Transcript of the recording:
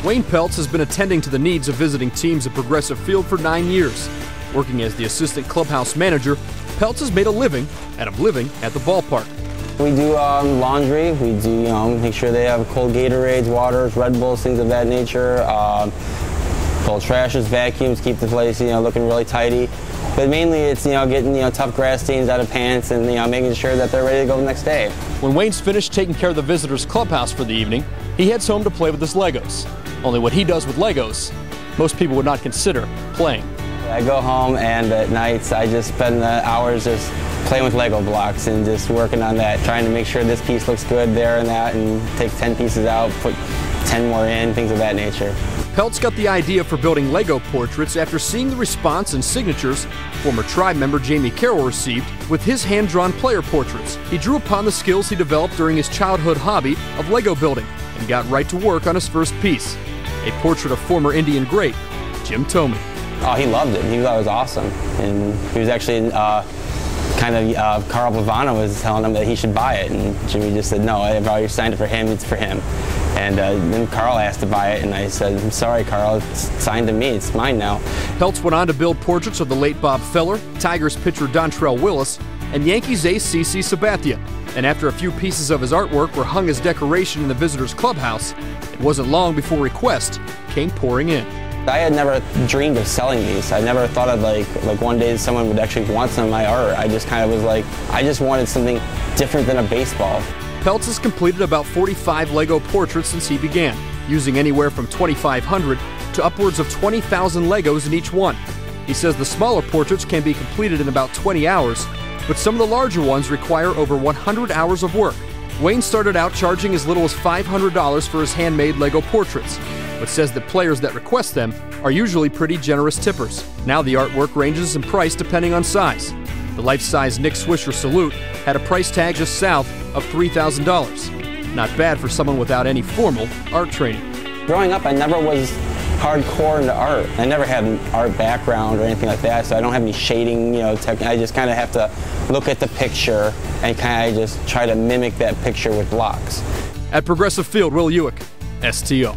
Wayne Peltz has been attending to the needs of visiting teams at Progressive Field for 9 years. Working as the assistant clubhouse manager, Peltz has made a living at the ballpark. We do laundry. We do, make sure they have cold Gatorades, waters, Red Bulls, things of that nature. Cold trashes, vacuums, keep the place, looking really tidy. But mainly it's, getting, tough grass stains out of pants and, making sure that they're ready to go the next day. When Wayne's finished taking care of the visitors' clubhouse for the evening, he heads home to play with his Legos. Only what he does with Legos, most people would not consider playing. I go home and at nights I just spend the hours just playing with Lego blocks and just working on that, trying to make sure this piece looks good there and that, and take 10 pieces out, put 10 more in, things of that nature. Peltz got the idea for building Lego portraits after seeing the response and signatures former Tribe member Jamie Carroll received with his hand-drawn player portraits. He drew upon the skills he developed during his childhood hobby of Lego building and got right to work on his first piece, a portrait of former Indian great Jim Thome. Oh, he loved it. He thought it was awesome. And he was actually Carl Bavana was telling him that he should buy it, and Jimmy just said, no, I've already signed it for him, it's for him. And then Carl asked to buy it, and I said, I'm sorry, Carl, it's signed to me, it's mine now. Peltz went on to build portraits of the late Bob Feller, Tigers pitcher Dontrell Willis, and Yankees ace CC Sabathia. And after a few pieces of his artwork were hung as decoration in the visitors' clubhouse, it wasn't long before requests came pouring in. I had never dreamed of selling these. I never thought of like one day someone would actually want some of my art. I just kind of was like, I just wanted something different than a baseball. Peltz has completed about 45 Lego portraits since he began, using anywhere from 2,500 to upwards of 20,000 Legos in each one. He says the smaller portraits can be completed in about 20 hours, but some of the larger ones require over 100 hours of work. Wayne started out charging as little as $500 for his handmade Lego portraits, but says that players that request them are usually pretty generous tippers. Now the artwork ranges in price depending on size. The life-size Nick Swisher salute had a price tag just south of $3,000. Not bad for someone without any formal art training. Growing up, I never was hardcore into art. I never had an art background or anything like that, so I don't have any shading, technique. I just kind of have to look at the picture and kind of just try to mimic that picture with blocks. At Progressive Field, Will Ewick, STO.